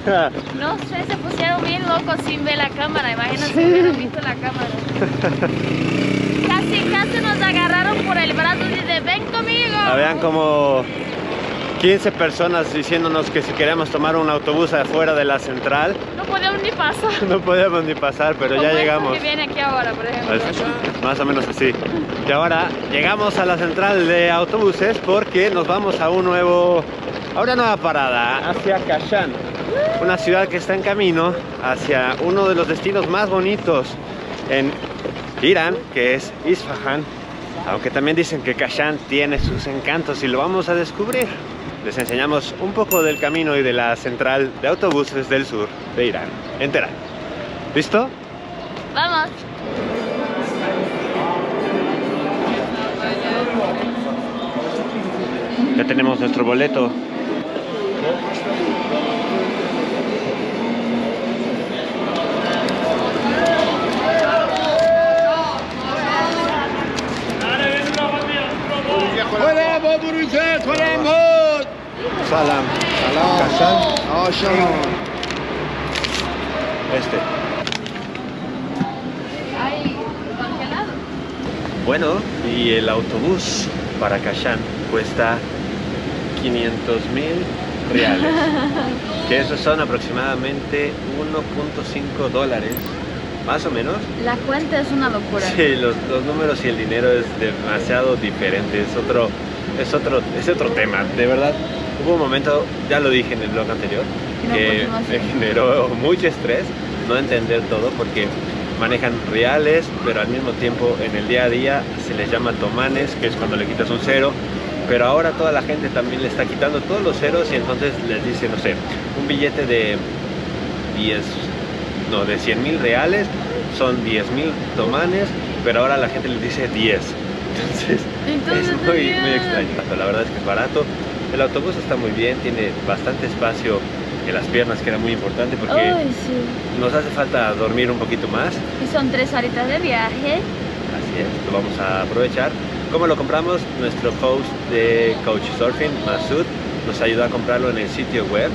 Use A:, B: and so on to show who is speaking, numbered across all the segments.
A: No sé, se pusieron bien locos sin ver la cámara. Imagínate si hubieran visto la cámara. Casi nos agarraron por el brazo y dicen, ven conmigo.
B: Habían como 15 personas diciéndonos que si queríamos tomar un autobús afuera de la central.
A: No podíamos ni pasar.
B: No podíamos ni pasar, pero ya llegamos.
A: Que viene aquí ahora, por ejemplo.
B: Más o menos así. Y ahora llegamos a la central de autobuses porque nos vamos a una nueva parada hacia Kashan, una ciudad que está en camino hacia uno de los destinos más bonitos en Irán, que es Isfahan, aunque también dicen que Kashan tiene sus encantos y lo vamos a descubrir. Les enseñamos un poco del camino y de la central de autobuses del sur de Irán, en Teherán. ¿Listo?
A: Vamos.
B: Ya tenemos nuestro boleto. Salam. Kashan.
A: Ay, congelado.
B: Bueno, y el autobús para Kashan cuesta 500.000 reales, que esos son aproximadamente 1.5 dólares, más o menos.
A: La cuenta es una locura.
B: Sí, los números y el dinero es demasiado diferente, es otro tema, de verdad. Hubo un momento, ya lo dije en el blog anterior, que me generó mucho estrés no entender todo, porque manejan reales, pero al mismo tiempo en el día a día se les llama tomanes, que es cuando le quitas un cero. Pero ahora toda la gente también le está quitando todos los ceros y entonces les dice, no sé, un billete de 100.000 reales son 10.000 tomanes, pero ahora la gente les dice 10. Entonces es muy extraño. La verdad es que es barato. El autobús está muy bien, tiene bastante espacio en las piernas, que era muy importante porque nos hace falta dormir un poquito más.
A: Y son 3 horitas de viaje.
B: Así es, lo vamos a aprovechar. ¿Cómo lo compramos? Nuestro host de Couchsurfing, Masud, nos ayudó a comprarlo en el sitio web.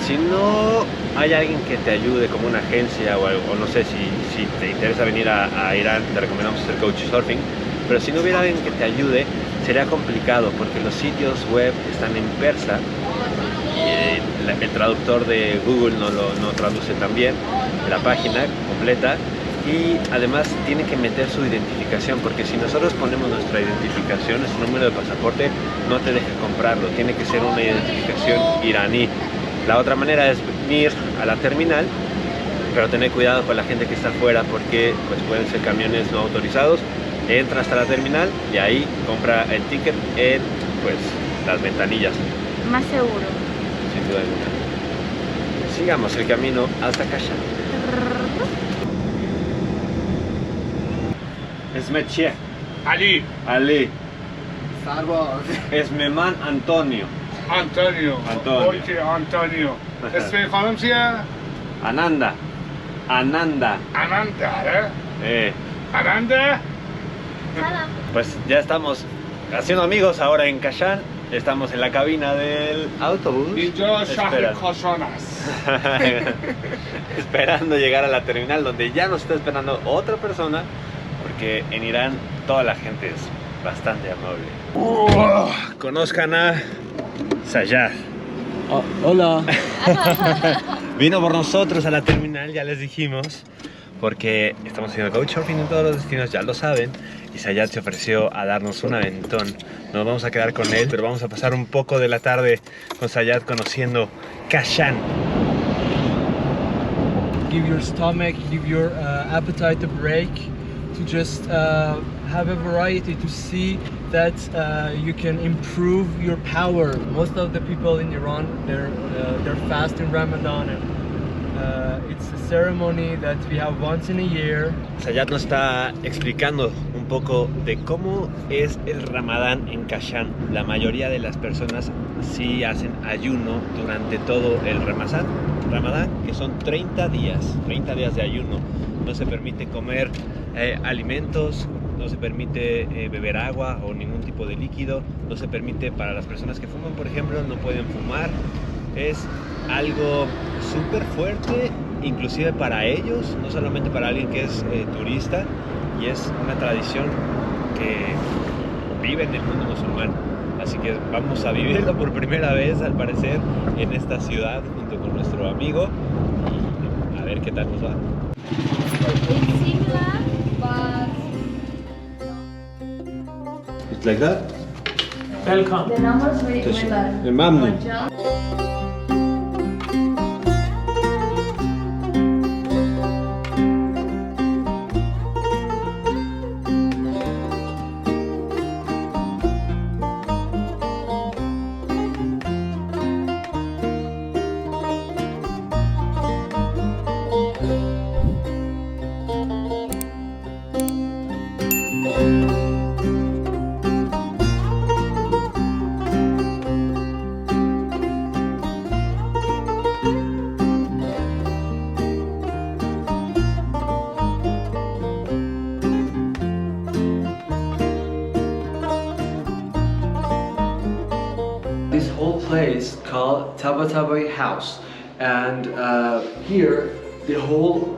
B: Si no hay alguien que te ayude, como una agencia o no sé, si te interesa venir a Irán, te recomendamos hacer Couchsurfing. Pero si no hubiera alguien que te ayude, sería complicado porque los sitios web están en persa y el traductor de Google no traduce tan bien la página completa. Y además tiene que meter su identificación, porque si nosotros ponemos nuestra identificación, nuestro número de pasaporte, no te deja comprarlo, tiene que ser una identificación iraní. La otra manera es venir a la terminal, pero tener cuidado con la gente que está afuera, porque pues pueden ser camiones no autorizados. Entra hasta la terminal y ahí compra el ticket en pues las ventanillas.
A: Más seguro.
B: Sin duda alguna. Sigamos el camino hasta Kashan. اسمت چیه؟ علی اسم من انطونیو
C: اوکی آنتونیو اسم خانم چیه؟
B: Ananda
C: Ananda Ananda.
B: Pues ya estamos haciendo amigos ahora en Kashan. Estamos en la cabina del autobús esperando llegar a la terminal, donde ya nos está esperando otra persona, porque en Irán toda la gente es bastante amable. Conozcan a Sayad.
D: Hola.
B: Vino por nosotros a la terminal, ya les dijimos, porque estamos haciendo couchsurfing en todos los destinos, ya lo saben, y Sayad se ofreció a darnos un aventón. Nos vamos a quedar con él, pero vamos a pasar un poco de la tarde con Sayad conociendo Kashan.
D: Give your stomach, give your appetite a break, to just have a variety, to see that you can improve your power. Most of the people in Iran, they're fast in Ramadan, and it's a ceremony that we have once in a year.
B: Sayad nos está explicando un poco de cómo es el Ramadán en Kashan. La mayoría de las personas sí hacen ayuno durante todo el Ramadán, que son 30 días de ayuno. No se permite comer alimentos, no se permite beber agua o ningún tipo de líquido, no se permite, para las personas que fuman, por ejemplo, no pueden fumar. es algo súper fuerte, inclusive para ellos, no solamente para alguien que es turista, y es una tradición que vive en el mundo musulmán. Así que vamos a vivirlo por primera vez, al parecer, en esta ciudad junto con nuestro amigo, y a ver qué tal nos va. It's like that?
D: Welcome.
A: The number is very similar.
B: Mamnun.
D: This whole place called Tabatabai House, and here the whole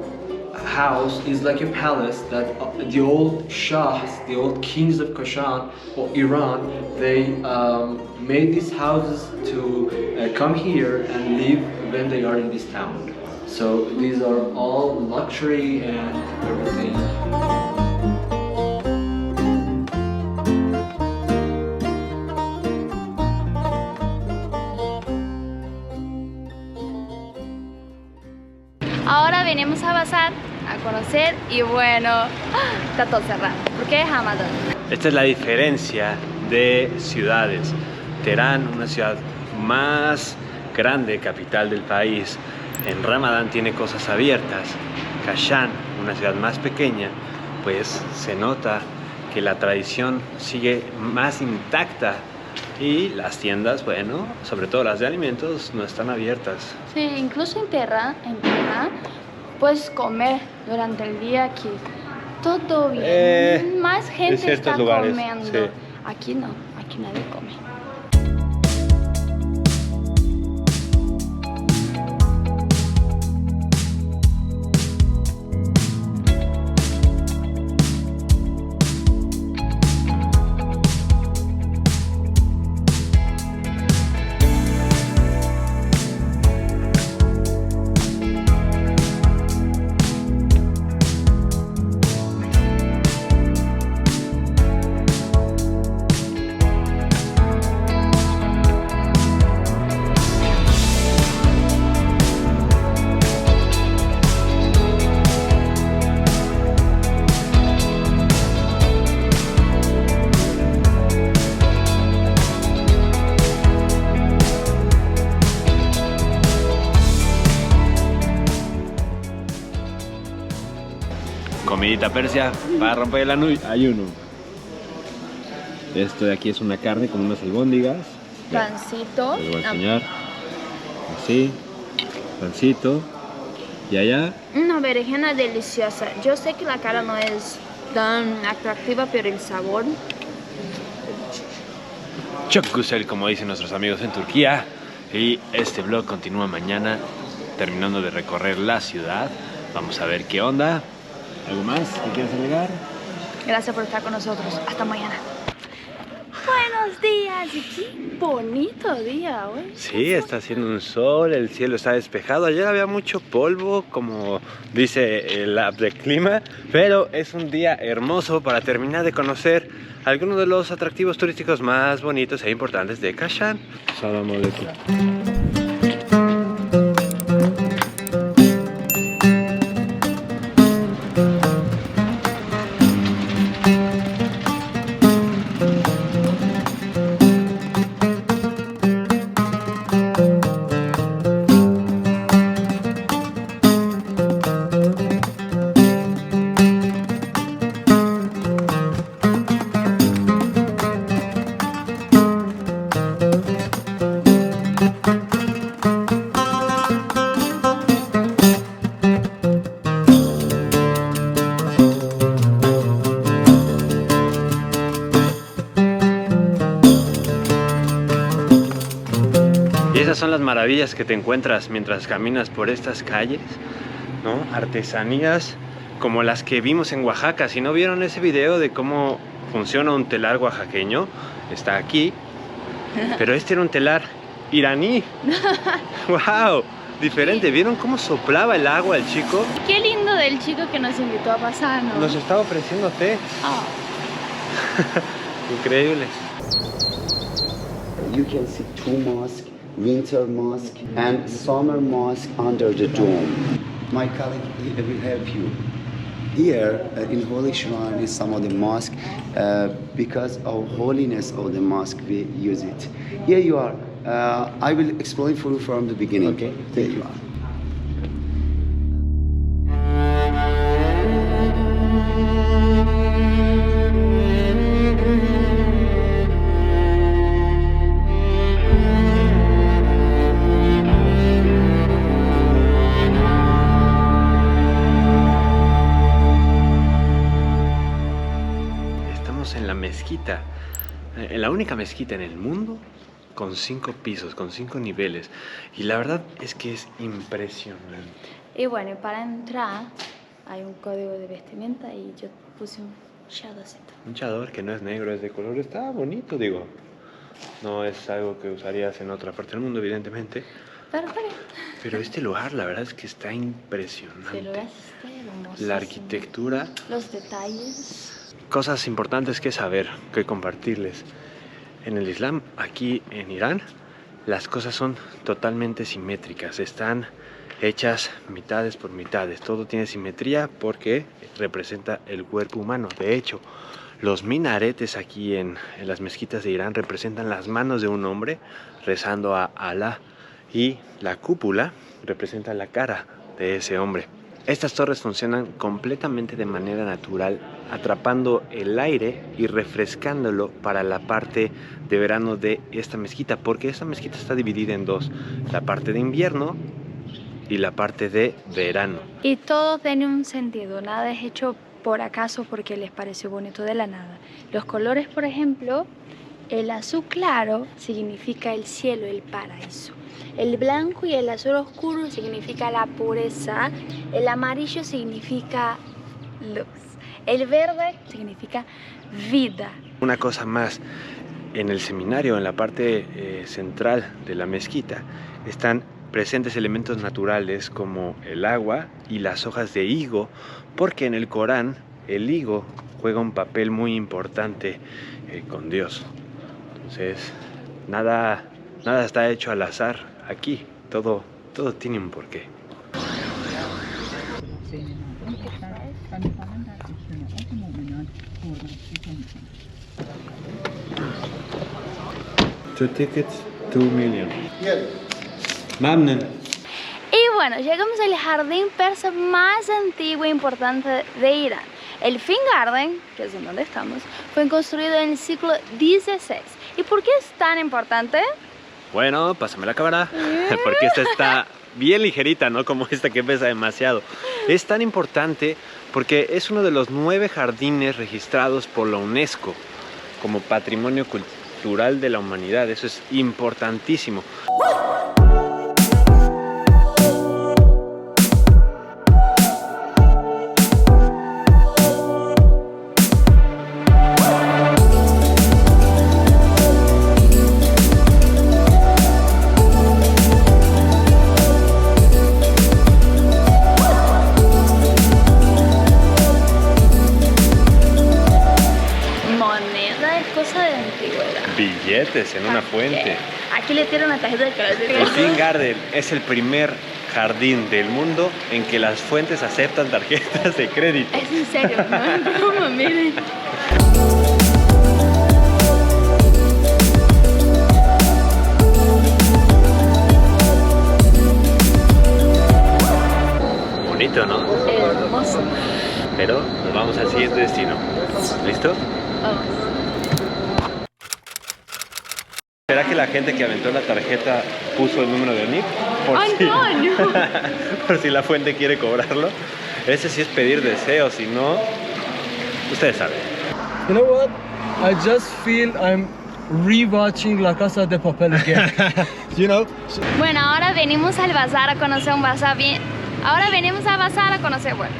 D: house is like a palace that the old shahs, the old kings of Kashan or Iran, they made these houses to come here and live when they are in this town. So these are all luxury and everything.
A: Ahora venimos a Bazar a conocer y bueno, está todo cerrado porque es Ramadán.
B: Esta es la diferencia de ciudades. Teherán, una ciudad más grande, capital del país, en Ramadán tiene cosas abiertas. Kashan, una ciudad más pequeña, pues se nota que la tradición sigue más intacta y las tiendas, bueno, sobre todo las de alimentos, no están abiertas.
A: Sí, incluso en Teherán puedes comer durante el día aquí. Todo bien. Más gente
B: ciertos
A: está
B: lugares,
A: comiendo.
B: sí.
A: Aquí no, aquí nadie come.
B: Comidita persia para romper el ayuno. Esto de aquí es una carne con unas albóndigas.
A: Pancito.
B: Les voy a enseñar. Así, pancito. Y allá,
A: Una berenjena deliciosa. Yo sé que la cara no es tan atractiva, pero el sabor.
B: çok güzel, como dicen nuestros amigos en Turquía. Y este vlog continúa mañana, terminando de recorrer la ciudad. Vamos a ver qué onda. ¿Algo más que quieres agregar?
A: Gracias por estar con nosotros. Hasta mañana. Buenos días. Y qué bonito día hoy.
B: Sí, está haciendo un sol, el cielo está despejado. Ayer había mucho polvo, como dice el app de clima, pero es un día hermoso para terminar de conocer algunos de los atractivos turísticos más bonitos e importantes de Kashan. Salam aleikum. Esas son las maravillas que te encuentras mientras caminas por estas calles, ¿no? Artesanías como las que vimos en Oaxaca. Si no vieron ese video de cómo funciona un telar oaxaqueño, está aquí. Pero este era un telar iraní. ¡Wow! Diferente. ¿Vieron cómo soplaba el agua el chico?
A: Qué lindo del chico que nos invitó a pasar, ¿no?
B: Nos estaba ofreciendo té.
A: Oh.
B: Increíble.
E: You can see two mosques, winter mosque and summer mosque under the dome. My colleague will help you. Here in Holy Shrine is some of the mosque. Because of holiness of the mosque, we use it. Here you are. I will explain for you from the beginning. Okay. There you are.
B: En la mezquita, en la única mezquita en el mundo con 5 pisos, con 5 niveles, y la verdad es que es impresionante.
A: Y bueno, para entrar hay un código de vestimenta y yo puse un chadorcito.
B: Un chador que no es negro, es de color, está bonito, digo. No es algo que usarías en otra parte del mundo, evidentemente.
A: Pero está bien.
B: Pero este lugar, la verdad es que está impresionante.
A: Sí, lo ves, está hermoso.
B: La arquitectura.
A: Los detalles.
B: Cosas importantes que saber, que compartirles. En el Islam, aquí en Irán, las cosas son totalmente simétricas. Están hechas mitades por mitades. Todo tiene simetría porque representa el cuerpo humano. De hecho, los minaretes aquí en las mezquitas de Irán representan las manos de un hombre rezando a Alá. Y la cúpula representa la cara de ese hombre. Estas torres funcionan completamente de manera natural, atrapando el aire y refrescándolo para la parte de verano de esta mezquita, porque esta mezquita está dividida en dos, la parte de invierno y la parte de verano.
A: Y todo tiene un sentido, nada es hecho por acaso porque les pareció bonito de la nada. Los colores, por ejemplo, el azul claro significa el cielo, el paraíso. El blanco y el azul oscuro significa la pureza, el amarillo significa luz, el verde significa vida.
B: Una cosa más, en el seminario, en la parte central de la mezquita, están presentes elementos naturales como el agua y las hojas de higo, porque en el Corán el higo juega un papel muy importante con Dios. Entonces, nada está hecho al azar. Aquí todo tiene un porqué. Two tickets, 2 million. Mamnen.
A: Y bueno, llegamos al jardín persa más antiguo e importante de Irán. El Fin Garden, que es en donde estamos, fue construido en el siglo XVI. ¿Y por qué es tan importante?
B: Bueno, pásame la cámara, porque esta está bien ligerita, ¿no? Como esta que pesa demasiado. Es tan importante porque es uno de los 9 jardines registrados por la UNESCO como Patrimonio Cultural de la Humanidad. Eso es importantísimo. Billetes en una fuente.
A: Aquí le tiran una tarjeta de crédito.
B: El Fin Garden es el primer jardín del mundo en que las fuentes aceptan tarjetas de crédito.
A: Es en serio, ¿no? Como miren.
B: Bonito, ¿no?
A: Hermoso.
B: Pero nos vamos al siguiente destino. ¿Listo?
A: Vamos.
B: ¿Será que la gente que aventó la tarjeta puso el número de NIP? Por si la fuente quiere cobrarlo. Ese sí es pedir deseos, si no, ustedes saben.
D: You know what? I just feel I'm rewatching La Casa de Papel again.
B: You know?
A: Bueno, ahora venimos al bazar a conocer un bazar bien. Ahora venimos al bazar a conocer, bueno.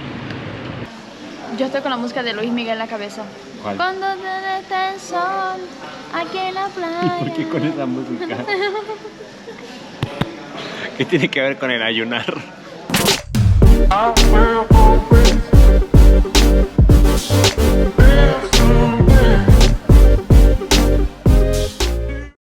A: Yo estoy con la música de Luis Miguel en la cabeza.
B: ¿Cuál?
A: Cuando te el sol, aquí en la playa.
B: ¿Por qué con esa música? ¿Qué tiene que ver con el ayunar?